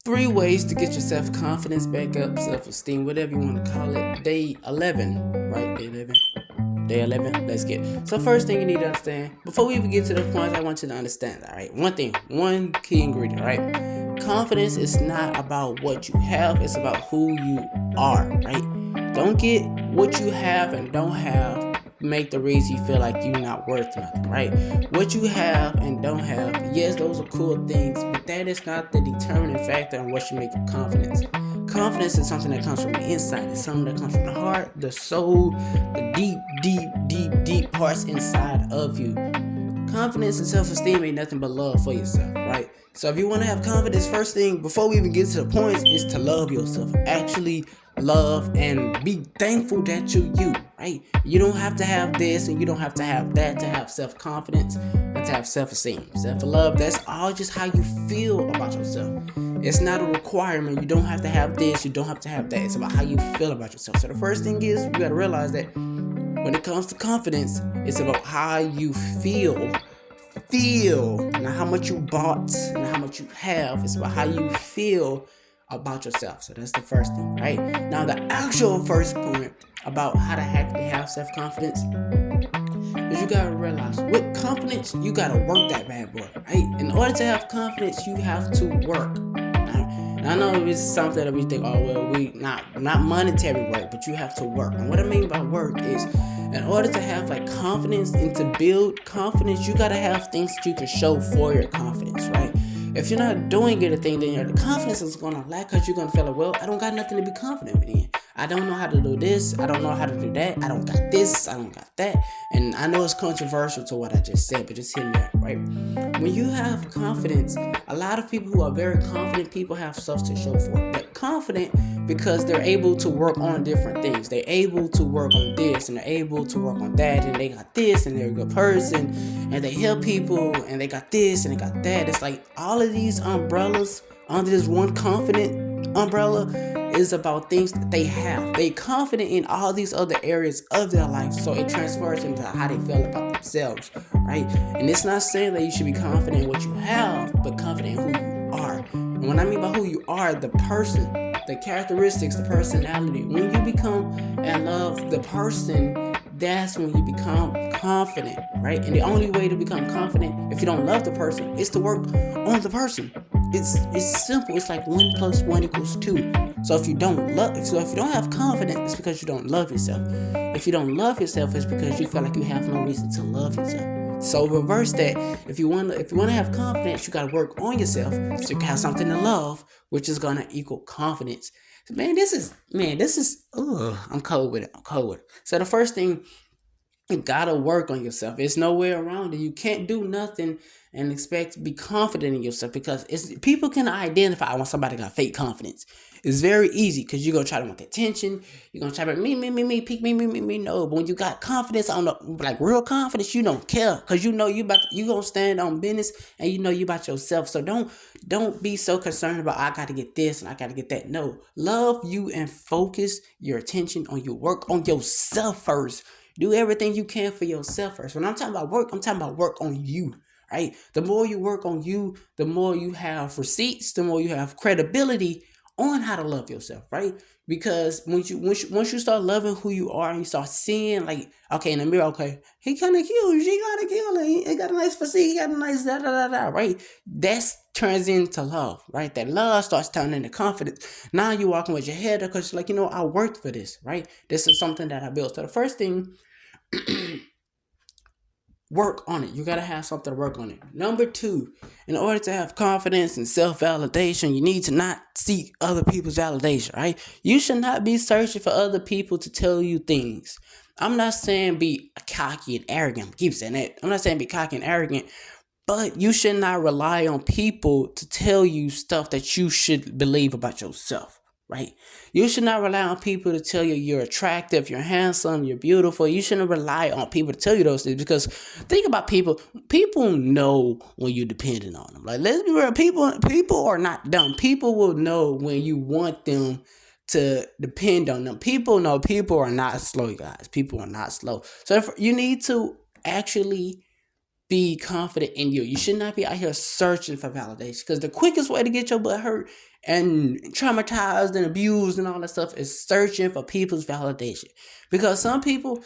Three ways to get your self confidence back up, self esteem, whatever you want to call it. Day 11, right? Day 11. Day 11. Let's get it. So, first thing you need to understand, before we even get to the point, I want you to understand, all right? One thing, one key ingredient, right? Confidence is not about what you have, it's about who you are, right? Don't get what you have and don't have make the reason you feel like you're not worth nothing, right? What you have and don't have, yes, those are cool things, but that is not the determining factor on what you make your confidence. Confidence is something that comes from the inside. It's something that comes from the heart, the soul, the deep parts inside of you. Confidence and self-esteem ain't nothing but love for yourself, right? So if you want to have confidence, first thing before we even get to the points is to love yourself. Actually love and be thankful that you, right? You don't have to have this and you don't have to have that to have self-confidence and to have self-esteem. Self-love, that's all just how you feel about yourself. It's not a requirement. You don't have to have this, you don't have to have that. It's about how you feel about yourself. So the first thing is you gotta realize that when it comes to confidence, it's about how you feel, not how much you bought, not how much you have. It's about how you feel about yourself. So that's the first thing, right? Now the actual first point about how to actually have self-confidence is you gotta realize with confidence, you gotta work that bad boy, right? In order to have confidence, you have to work. And I know it's something that we think, oh well, we not monetary work, but you have to work. And what I mean by work is, in order to have like confidence and to build confidence, you gotta have things that you can show for your confidence, right? If you're not doing anything, then your confidence is gonna lack because you're gonna feel like, well, I don't got nothing to be confident in. I don't know how to do this. I don't know how to do that. I don't got this. I don't got that. And I know it's controversial to what I just said, but just hear me out, right? When you have confidence, a lot of people who are very confident people have stuff to show for it. They're confident because they're able to work on different things. They're able to work on this and they're able to work on that, and they got this and they're a good person and they help people and they got this and they got that. It's like all of these umbrellas under this one confident umbrella is about things that they have. They confident in all these other areas of their life, so it transfers into how they feel about themselves, right? And it's not saying that you should be confident in what you have, but confident in who you are. And when I mean by who you are, the person, the characteristics, the personality. When you become and love the person, that's when you become confident, right? And the only way to become confident, if you don't love the person, is to work on the person. It's simple. It's like 1 plus 1 equals 2. So if you don't have confidence, it's because you don't love yourself. If you don't love yourself, it's because you feel like you have no reason to love yourself. So reverse that. If you want to have confidence, you got to work on yourself so you can have something to love, which is gonna equal confidence. I'm cold with it. So the first thing, you gotta work on yourself. It's nowhere around it. You can't do nothing and expect to be confident in yourself, because people can identify when somebody got fake confidence. It's very easy because you're gonna try to want the attention. You're gonna try to me, pick me. No, but when you got confidence on the like real confidence, you don't care because you know you gonna stand on business and you know you about yourself. So don't be so concerned about I got to get this and I got to get that. No, love you and focus your attention on your work on yourself first. Do everything you can for yourself first. When I'm talking about work, I'm talking about work on you, right? The more you work on you, the more you have receipts, the more you have credibility on how to love yourself, right? Because once you start loving who you are and you start seeing like, okay, in the mirror, okay, he kind of cute, she kind of cute, he got a nice physique, he got a nice right? That turns into love, right? That love starts turning into confidence. Now you're walking with your head up because you're like, I worked for this, right? This is something that I built. So the first thing, work on it. You gotta have something to work on it. Number two, in order to have confidence and self-validation, you need to not seek other people's validation, right? You should not be searching for other people to tell you things. I'm not saying be cocky and arrogant. I keep saying that. I'm not saying be cocky and arrogant, but you should not rely on people to tell you stuff that you should believe about yourself. Right? You should not rely on people to tell you you're attractive, you're handsome, you're beautiful. You shouldn't rely on people to tell you those things, because think about people. People know when you're dependent on them. Like, let's be real. People are not dumb. People will know when you want them to depend on them. People know. People are not slow, guys. People are not slow. So you need to actually be confident in you. You should not be out here searching for validation, because the quickest way to get your butt hurt and traumatized and abused and all that stuff is searching for people's validation. Because some people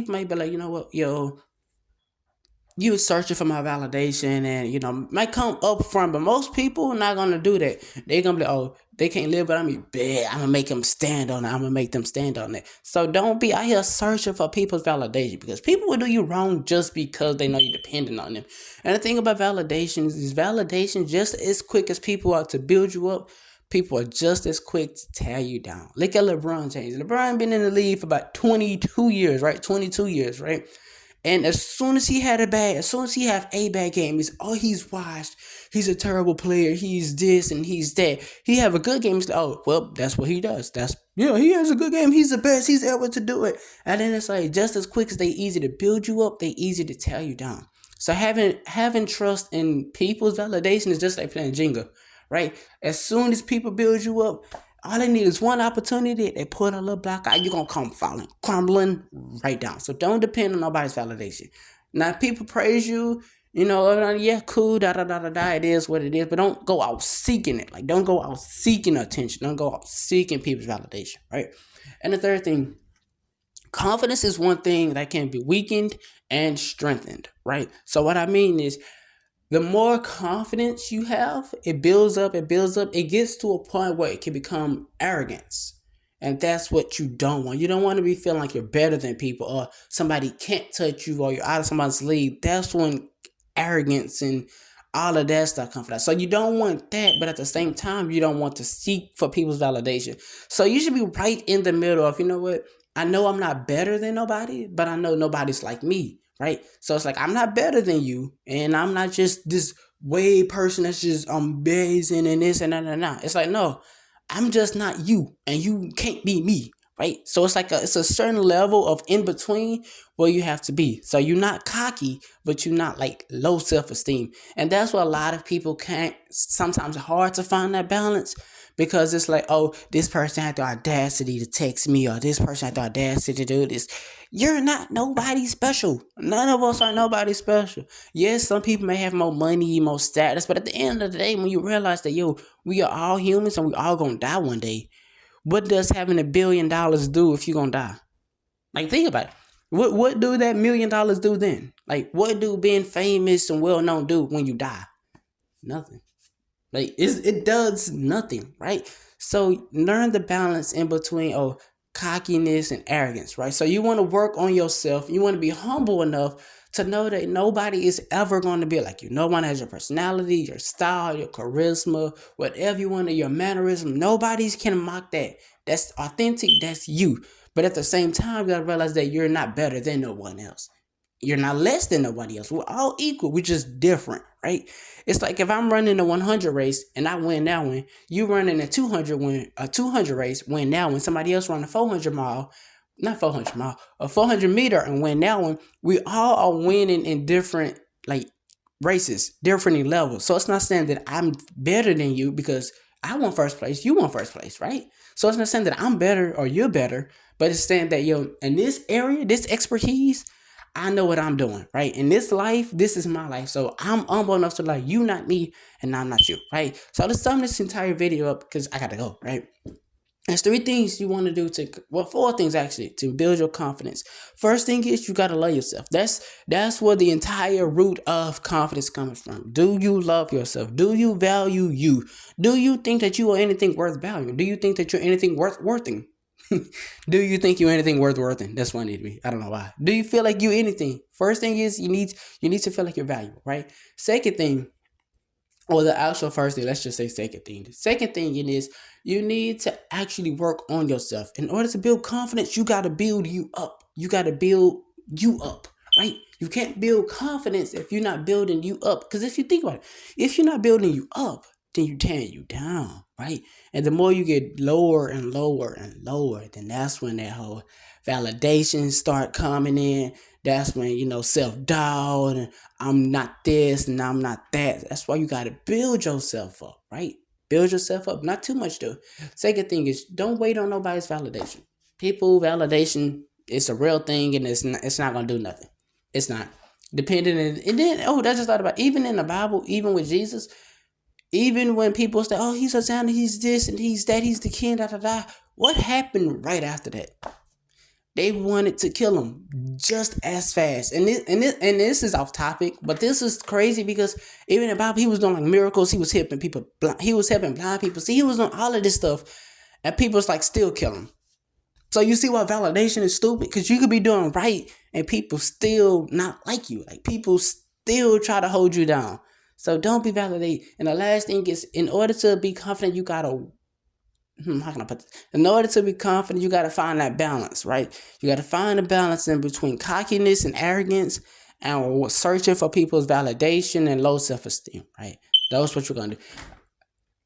may be like, you know what, yo, you searching for my validation, and might come up front, but most people are not gonna do that. They're gonna be like, oh, they can't live without me, bad, I'm gonna make them stand on it. I'm gonna make them stand on it. So don't be out here searching for people's validation, because people will do you wrong just because they know you're dependent on them. And the thing about validation is validation just as quick as people are to build you up, people are just as quick to tear you down. Look at LeBron James. LeBron been in the league for about 22 years, right? 22 years, right? And as soon as he had as soon as he have a bad game, it's he's washed. He's a terrible player. He's this and he's that. He have a good game. It's like, oh, well, that's what he does. He has a good game. He's the best he's ever to do it. And then it's like, just as quick as they easy to build you up, they easy to tear you down. So having trust in people's validation is just like playing Jenga, right? As soon as people build you up, all they need is one opportunity. They put a little block out, you're going to come falling, crumbling right down. So don't depend on nobody's validation. Now, if people praise you, yeah, cool, it is what it is. But don't go out seeking it. Like, don't go out seeking attention. Don't go out seeking people's validation, right? And the third thing, confidence is one thing that can be weakened and strengthened, right? So what I mean is, the more confidence you have, it builds up, it gets to a point where it can become arrogance. And that's what you don't want. You don't want to be feeling like you're better than people, or somebody can't touch you, or you're out of somebody's league. That's when arrogance and all of that stuff comes from that. So you don't want that, but at the same time, you don't want to seek for people's validation. So you should be right in the middle of, you know what? I know I'm not better than nobody, but I know nobody's like me. Right? So it's like, I'm not better than you, and I'm not just this way person that's just amazing and this and that. It's like, no, I'm just not you, and you can't be me, right? So it's like it's a certain level of in between where you have to be. So you're not cocky, but you're not like low self-esteem. And that's what a lot of people can't, sometimes it's hard to find that balance, because it's like, oh, this person had the audacity to text me, or this person had the audacity to do this. You're not nobody special. None of us are nobody special. Yes, some people may have more money, more status, but at the end of the day, when you realize that, we are all humans and we all gonna die one day, what does having $1 billion do if you're gonna die? Like, think about it. What do that $1 million do then? Like, what do being famous and well-known do when you die? Nothing. Like, it does nothing, right? So learn the balance in between cockiness and arrogance, right? So you want to work on yourself. You want to be humble enough to know that nobody is ever going to be like you. No one has your personality, your style, your charisma, whatever you want, your mannerism. Nobody can mock that. That's authentic. That's you. But at the same time, you got to realize that you're not better than no one else. You're not less than nobody else. We're all equal. We're just different, right? It's like if I'm running a 100 race and I win that one, you running a 200 race, win that one. Somebody else run a 400 meter and win that one. We all are winning in different races, different levels. So it's not saying that I'm better than you because I won first place, you won first place, right? So it's not saying that I'm better or you're better, but it's saying that in this area, this expertise, I know what I'm doing, right? In this life, this is my life. So I'm humble enough to like, you not me and I'm not you, right? So let's sum this entire video up because I got to go, right? There's 3 things you want to do 4 things actually to build your confidence. First thing is you got to love yourself. That's where the entire root of confidence comes from. Do you love yourself? Do you value you? Do you think that you are anything worth valuing? Do you think that you're anything worth worthing? Do you think you're anything worth worthing? That's funny to me. I don't know why. Do you feel like you anything? First thing is you need to feel like you're valuable, right? Second thing, or the actual first thing, let's just say second thing. The second thing is you need to actually work on yourself. In order to build confidence, you got to build you up. You got to build you up, right? You can't build confidence if you're not building you up. Because if you think about it, if you're not building you up, then you're tearing you down, right? And the more you get lower and lower and lower, then that's when that whole validation start coming in. That's when, self-doubt and I'm not this and I'm not that. That's why you got to build yourself up, right? Build yourself up. Not too much, though. Second thing is don't wait on nobody's validation. People validation is a real thing, and it's not going to do nothing. It's not. And then, that's just thought about, even in the Bible, even with Jesus, Even when people say, "Oh, he's a Xander, he's this and he's that, he's the king," da da da. What happened right after that? They wanted to kill him just as fast. And this is off topic, but this is crazy because even about he was doing like miracles. He was helping people. He was helping blind people. See, he was doing all of this stuff, and people's like still kill him. So you see why validation is stupid? Because you could be doing right and people still not like you. Like people still try to hold you down. So don't be validated. And the last thing is, in order to be confident, you gotta how can I put this? In order to be confident, you gotta find that balance, right? You gotta find a balance in between cockiness and arrogance and searching for people's validation and low self-esteem, right? That's what you're gonna do.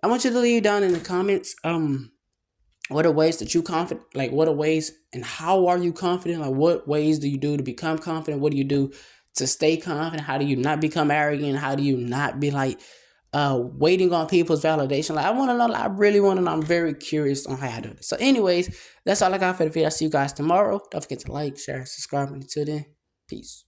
I want you to leave down in the comments what are ways that you confident, like what are ways and how are you confident, like what ways do you do to become confident, what do you do to stay confident, how do you not become arrogant, how do you not be like waiting on people's validation. Like I want to know, I really want to know. I'm very curious on how to do this. So anyways, that's all I got for the video. I'll see you guys tomorrow. Don't forget to like, share, subscribe, and until then, peace.